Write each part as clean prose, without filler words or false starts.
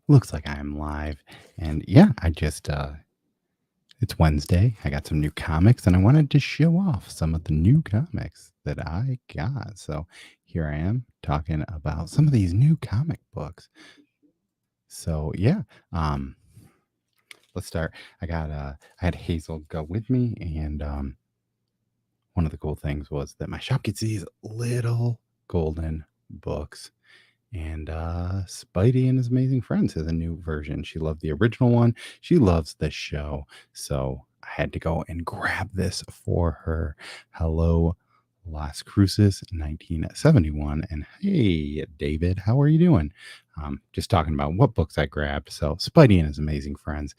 Looks like I am live. And yeah, it's Wednesday. I got some new comics and I wanted to show off some of the new comics that I got. So here I am talking about some of these new comic books. So yeah, um, let's start. I had Hazel go with me, and one of the cool things was that my shop gets these little golden books. And Spidey and His Amazing Friends has a new version. She loved the original one. She loves the show. So I had to go and grab this for her. Hello, Las Cruces 1971. And hey, David, how are you doing? Just talking about what books I grabbed. So Spidey and His Amazing Friends.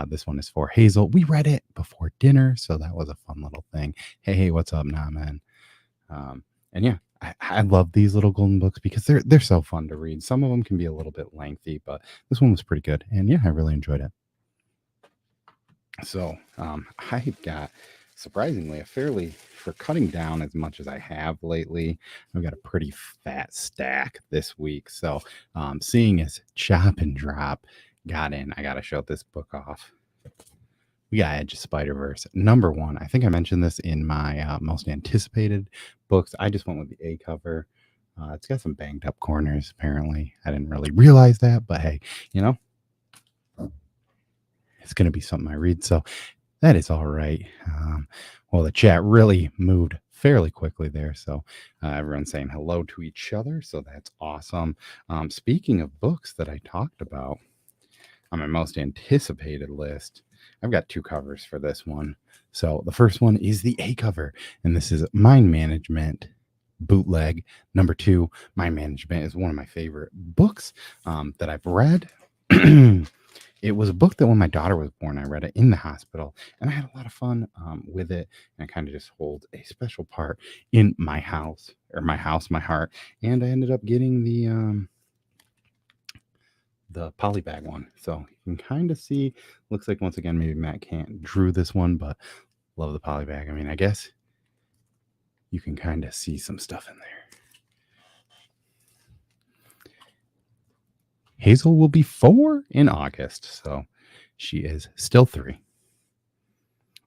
This one is for Hazel. We read it before dinner. So that was a fun little thing. Hey, what's up now, man? And yeah, I love these little golden books because they're so fun to read. Some of them can be a little bit lengthy, but this one was pretty good. And yeah, I really enjoyed it. So I got surprisingly for cutting down as much as I have lately, I've got a pretty fat stack this week. So seeing as Chop and Drop got in, I got to show this book off. We got Edge of Spider-Verse #1. I think I mentioned this in my most anticipated books. I just went with the A cover. It's got some banged up corners, apparently. I didn't really realize that, but hey, you know, it's going to be something I read. So that is all right. Well, the chat really moved fairly quickly there. So everyone's saying hello to each other. So that's awesome. Speaking of books that I talked about on my most anticipated list, I've got two covers for this one. So the first one is the A cover, and this is Mind Management Bootleg #2. Mind Management is one of my favorite books that I've read. It was a book that when my daughter was born, I read it in the hospital, and I had a lot of fun with it. And it kind of just holds a special part in my house, my heart. And I ended up getting the polybag one. So you can kind of see, looks like once again, maybe Matt Can't drew this one, but love the polybag. I mean, I guess you can kind of see some stuff in there. Hazel will be 4 in August, so she is still 3.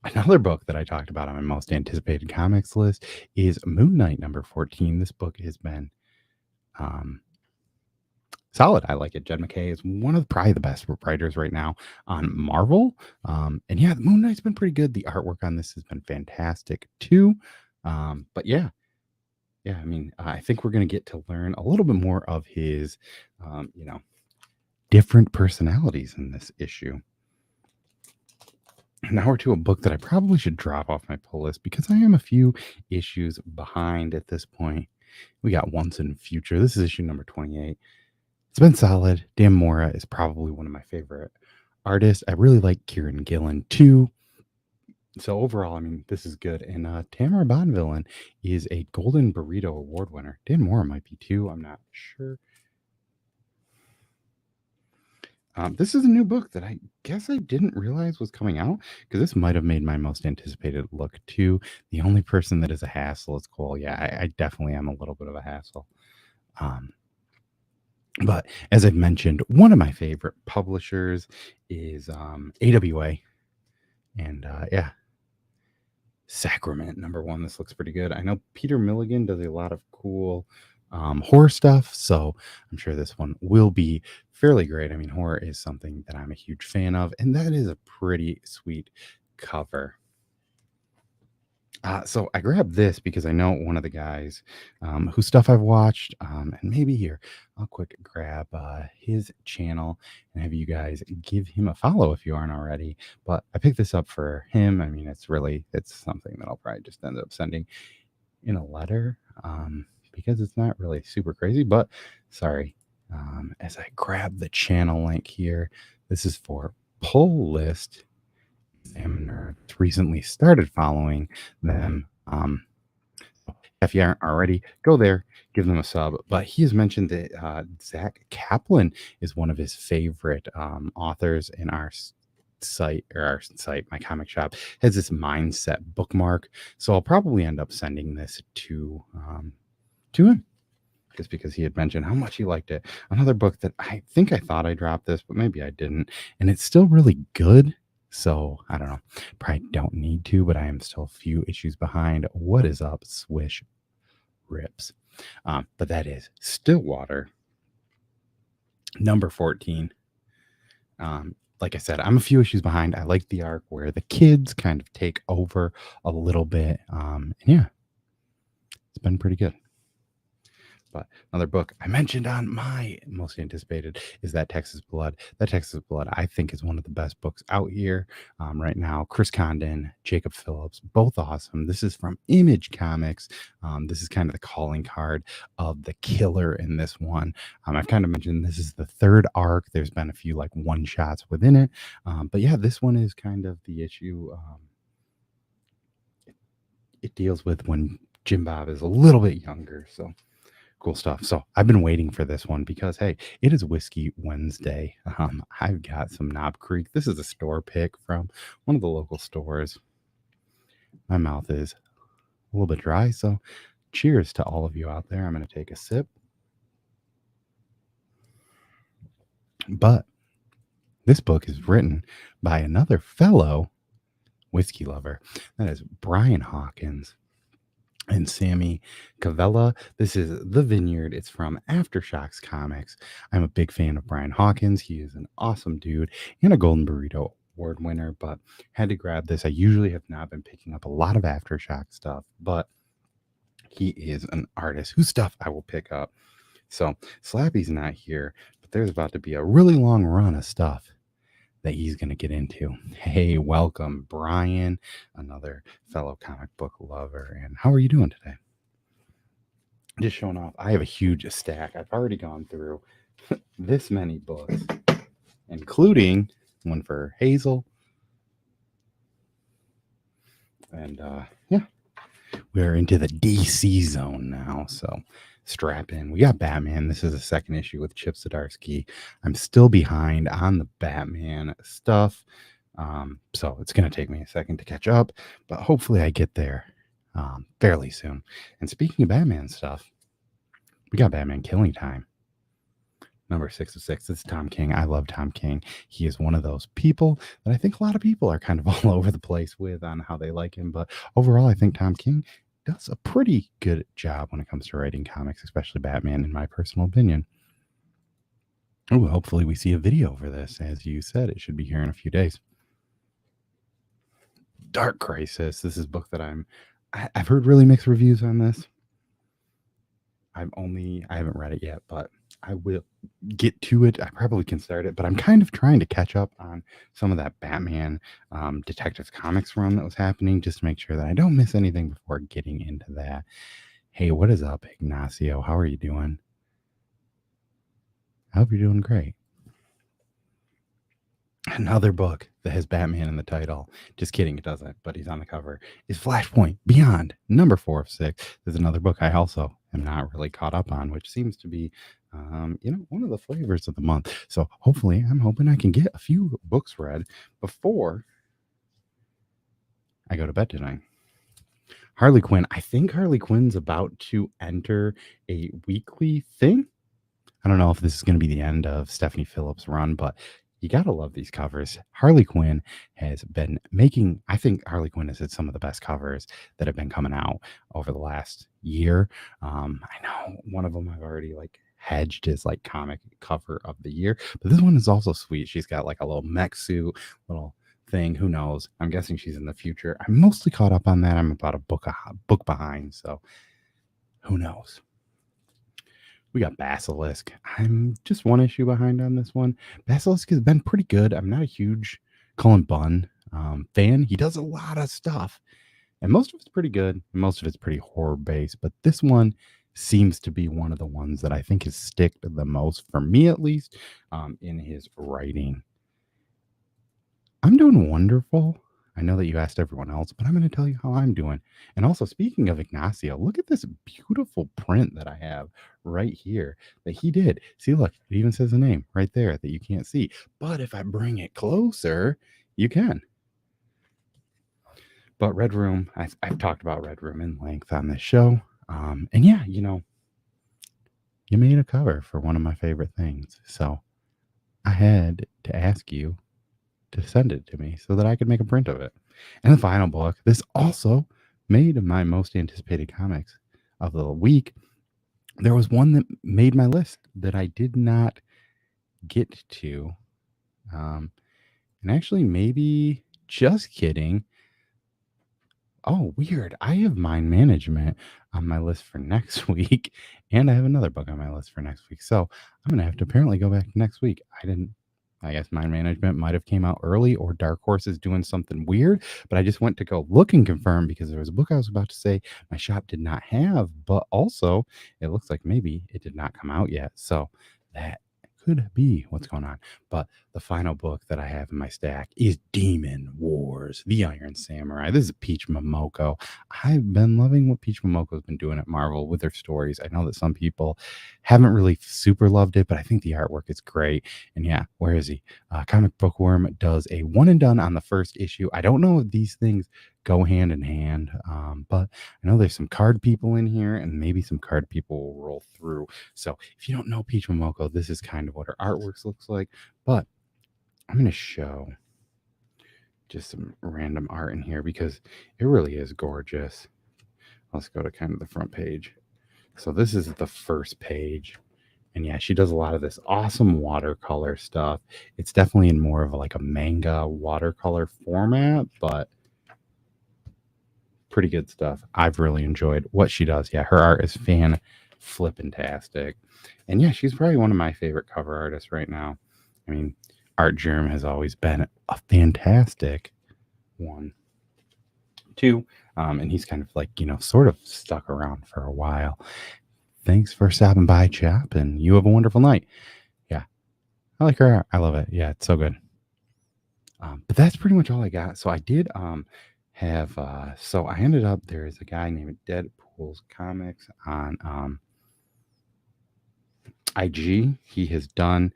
Another book that I talked about on my most anticipated comics list is Moon Knight #14. This book has been solid. I like it. Jed MacKay is one of probably the best writers right now on Marvel. And yeah, the Moon Knight's been pretty good. The artwork on this has been fantastic too. But yeah, I mean, I think we're going to get to learn a little bit more of his, different personalities in this issue. Now we're to a book that I probably should drop off my pull list because I am a few issues behind at this point. We got Once and Future. This is issue number 28. It's been solid. Dan Mora is probably one of my favorite artists. I really like Kieran Gillen too. So overall, I mean, this is good. And Tamara Bonvillain is a Golden Burrito Award winner. Dan Mora might be too. I'm not sure. This is a new book that I guess I didn't realize was coming out because this might have made my most anticipated look too. The only person that is a hassle is Cole. Yeah, I definitely am a little bit of a hassle. But as I've mentioned, one of my favorite publishers is AWA. And yeah, Sacrament #1. This looks pretty good. I know Peter Milligan does a lot of cool horror stuff, so I'm sure this one will be fairly great. I mean, horror is something that I'm a huge fan of, and that is a pretty sweet cover. So I grabbed this because I know one of the guys whose stuff I've watched, and maybe here I'll quick grab his channel and have you guys give him a follow if you aren't already. But I picked this up for him. I mean, it's something that I'll probably just end up sending in a letter because it's not really super crazy. But sorry, as I grab the channel link here, this is for Pull List Examiner. Recently started following them. If you aren't already, go there, give them a sub. But he has mentioned that Zach Kaplan is one of his favorite authors in our site, my comic shop has this mindset bookmark. So I'll probably end up sending this to him. just because he had mentioned how much he liked it. Another book that I think I thought I dropped this, but maybe I didn't. And it's still really good. So I don't know. Probably don't need to, but I am still a few issues behind. What is up? Swish rips. But that is Stillwater, number 14. Like I said, I'm a few issues behind. I like the arc where the kids kind of take over a little bit. And yeah, it's been pretty good. But another book I mentioned on my most anticipated is that Texas Blood. That Texas Blood, I think, is one of the best books out here right now. Chris Condon, Jacob Phillips, both awesome. This is from Image Comics. This is kind of the calling card of the killer in this one. I've kind of mentioned this is the third arc. There's been a few like one shots within it. But yeah, this one is kind of the issue. It deals with when Jim Bob is a little bit younger. So cool stuff. So I've been waiting for this one because, hey, it is Whiskey Wednesday. I've got some Knob Creek. This is a store pick from one of the local stores. My mouth is a little bit dry, so cheers to all of you out there. I'm going to take a sip. But this book is written by another fellow whiskey lover. That is Brian Hawkins and Sammy Cavella. This is The Vineyard. It's from Aftershocks Comics. I'm a big fan of Brian Hawkins. He is an awesome dude and a Golden Burrito Award winner, but had to grab this. I usually have not been picking up a lot of Aftershock stuff, but he is an artist whose stuff I will pick up. So Slappy's not here, but there's about to be a really long run of stuff that he's going to get into. Hey, welcome, Brian, another fellow comic book lover. And how are you doing today? Just showing off. I have a huge stack. I've already gone through this many books, including one for Hazel. And yeah, we're into the DC zone now. So strap in. We got Batman. This is a second issue with Chip Zdarsky. I'm still behind on the Batman stuff. So it's going to take me a second to catch up, but hopefully I get there fairly soon. And speaking of Batman stuff, we got Batman Killing Time. Number 6 of 6. This is Tom King. I love Tom King. He is one of those people that I think a lot of people are kind of all over the place with on how they like him. But overall, I think Tom King does a pretty good job when it comes to writing comics, especially Batman, in my personal opinion. Oh, hopefully we see a video for this. As you said, it should be here in a few days. Dark Crisis. This is a book that I've heard really mixed reviews on this. I haven't read it yet, but I will get to it. I probably can start it, but I'm kind of trying to catch up on some of that Batman Detective Comics run that was happening, just to make sure that I don't miss anything before getting into that. Hey, what is up, Ignacio? How are you doing? I hope you're doing great. Another book that has Batman in the title. Just kidding, it doesn't, but he's on the cover. Is Flashpoint Beyond, number 4 of 6. There's another book I also am not really caught up on, which seems to be, one of the flavors of the month. So hopefully, I'm hoping I can get a few books read before I go to bed tonight. Harley Quinn. I think Harley Quinn's about to enter a weekly thing. I don't know if this is going to be the end of Stephanie Phillips' run, but you got to love these covers. Harley Quinn has been making, I think Harley Quinn has had some of the best covers that have been coming out over the last year. I know one of them I've already hedged as comic cover of the year, but this one is also sweet. She's got a little mech suit, little thing. Who knows? I'm guessing she's in the future. I'm mostly caught up on that. I'm about a book behind, so who knows? We got Basilisk. I'm just one issue behind on this one. Basilisk has been pretty good. I'm not a huge Cullen Bunn fan. He does a lot of stuff, and most of it's pretty good, and most of it's pretty horror-based, but this one seems to be one of the ones that I think has sticked the most, for me at least, in his writing. I'm doing wonderful. I know that you asked everyone else, but I'm going to tell you how I'm doing. And also, speaking of Ignacio, look at this beautiful print that I have right here that he did. See, look, it even says a name right there that you can't see. But if I bring it closer, you can. But Red Room, I've talked about Red Room in length on this show. And yeah, you made a cover for one of my favorite things. So I had to ask you to send it to me so that I could make a print of it. And the final book, this also made my most anticipated comics of the week. There was one that made my list that I did not get to. And actually, maybe just kidding. Oh, weird. I have mind management on my list for next week, and I have another book on my list for next week. So I'm gonna have to apparently go back next week. I guess mind management might have came out early, or Dark Horse is doing something weird. But I just went to go look and confirm because there was a book I was about to say my shop did not have, but also it looks like maybe it did not come out yet. So that could be what's going on. But the final book that I have in my stack is Demon Wars, The Iron Samurai. This is Peach Momoko. I've been loving what Peach Momoko has been doing at Marvel with their stories. I know that some people haven't really super loved it, but I think the artwork is great. And yeah, where is he? Comic Bookworm does a one and done on the first issue. I don't know if these things go hand in hand, but I know there's some card people in here, and maybe some card people will roll through. So if you don't know Peach Momoko, this is kind of what her artwork looks like. But I'm going to show just some random art in here because it really is gorgeous. Let's go to kind of the front page. So this is the first page. And yeah, she does a lot of this awesome watercolor stuff. It's definitely in more of like a manga watercolor format, but pretty good stuff. I've really enjoyed what she does. Yeah, her art is fan-flippin-tastic. And yeah, she's probably one of my favorite cover artists right now. I mean, Art Germ has always been a fantastic one, too. And he's kind of like, sort of stuck around for a while. Thanks for stopping by, chap, and you have a wonderful night. Yeah, I like her art. I love it. Yeah, it's so good. But that's pretty much all I got. So I did so I ended up, there is a guy named Deadpools Comics on IG. He has done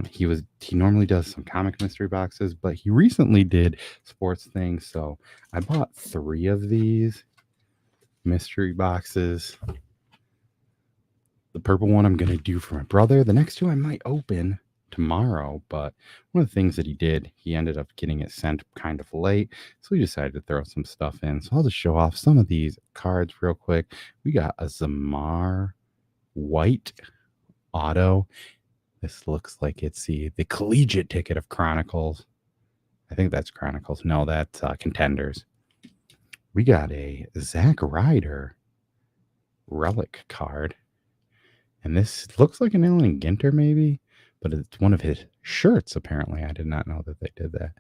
he normally does some comic mystery boxes, but he recently did sports things. So I bought 3 of these mystery boxes. The purple one I'm going to do for my brother. The next 2 I might open tomorrow, but one of the things that he did, he ended up getting it sent kind of late, so we decided to throw some stuff in. So I'll just show off some of these cards real quick. We got a Zamar white auto. This looks like it's the collegiate ticket of Chronicles. I think that's Chronicles. No, that's Contenders. We got a Zack Ryder relic card, and this looks like an Allen Ginter maybe, but it's one of his shirts apparently. I did not know that they did that.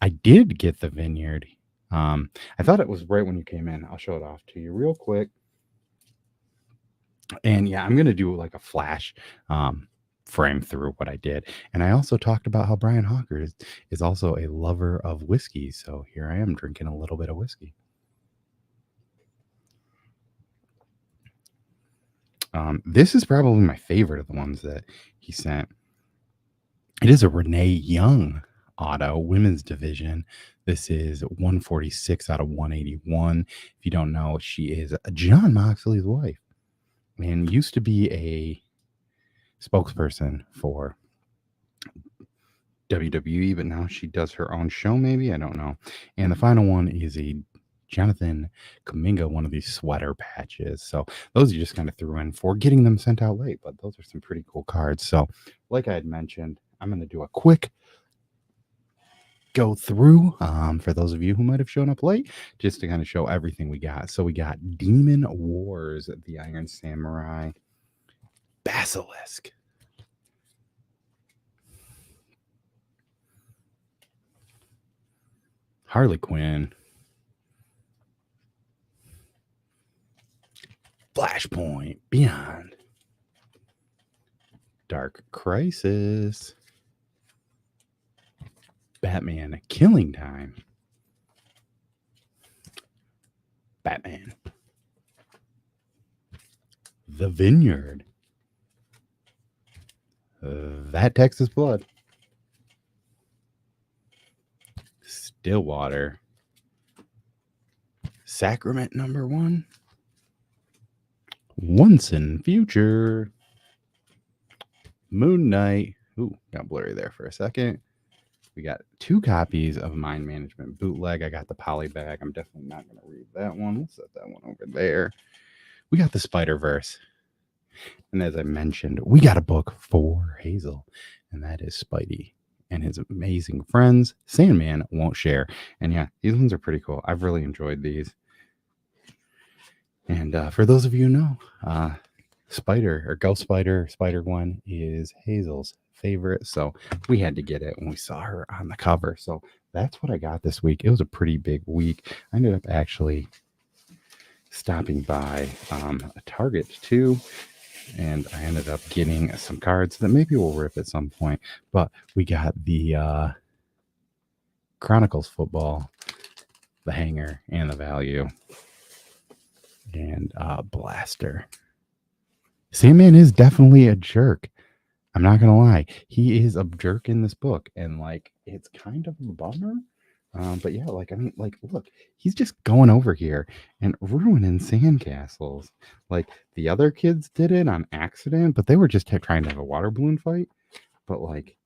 I did get the Vineyard. I thought it was right when you came in. I'll show it off to you real quick. And yeah, I'm going to do like a flash frame through what I did. And I also talked about how Brian Hawker is also a lover of whiskey. So here I am drinking a little bit of whiskey. This is probably my favorite of the ones that he sent. It is a Renee Young auto, women's division. This is 146 out of 181. If you don't know, she is John Moxley's wife and used to be a spokesperson for WWE, but now she does her own show, maybe. I don't know. And the final one is a Jonathan Kuminga, one of these sweater patches. So those you just kind of threw in for getting them sent out late, but those are some pretty cool cards. So like I had mentioned, I'm going to do a quick go through for those of you who might have shown up late, just to kind of show everything we got. So we got Demon Wars, the Iron Samurai, Basilisk, Harley Quinn, Flashpoint, Beyond, Dark Crisis, Batman Killing Time, Batman, The Vineyard, That Texas Blood, Stillwater, Sacrament No. 1, Once in Future, Moon Knight. Ooh, got blurry there for a second. We got 2 copies of Mind Management Bootleg. I got the poly bag. I'm definitely not going to read that one. We'll set that one over there. We got the Spider-Verse. And as I mentioned, we got a book for Hazel, and that is Spidey and his amazing friends. Sandman won't share. And yeah, these ones are pretty cool. I've really enjoyed these. And for those of you who know, Spider or Ghost Spider, Spider One is Hazel's favorite. So we had to get it when we saw her on the cover. So that's what I got this week. It was a pretty big week. I ended up actually stopping by a Target too. And I ended up getting some cards that maybe we'll rip at some point. But we got the Chronicles football, the hanger, and the value. And Blaster. Sandman is definitely a jerk. I'm not gonna lie. He is a jerk in this book, and like it's kind of a bummer. But yeah, like I mean, like look, he's just going over here and ruining sandcastles. Like the other kids did it on accident, but they were just trying to have a water balloon fight. But like,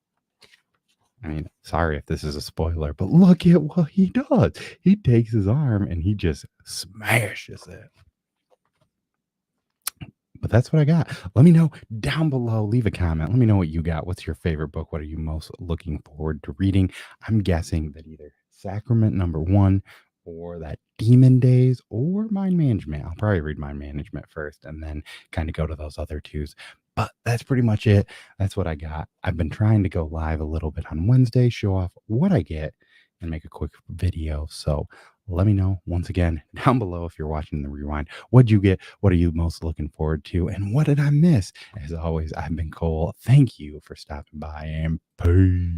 I mean, sorry if this is a spoiler, but look at what he does. He takes his arm and he just smashes it. But that's what I got. Let me know down below. Leave a comment. Let me know what you got. What's your favorite book? What are you most looking forward to reading? I'm guessing that either Sacrament #1 or that Demon Days or Mind Management. I'll probably read Mind Management first and then kind of go to those other twos. But that's pretty much it. That's what I got. I've been trying to go live a little bit on Wednesday, show off what I get, and make a quick video. So let me know once again down below if you're watching the rewind. What'd you get? What are you most looking forward to? And what did I miss? As always, I've been Cole. Thank you for stopping by and peace.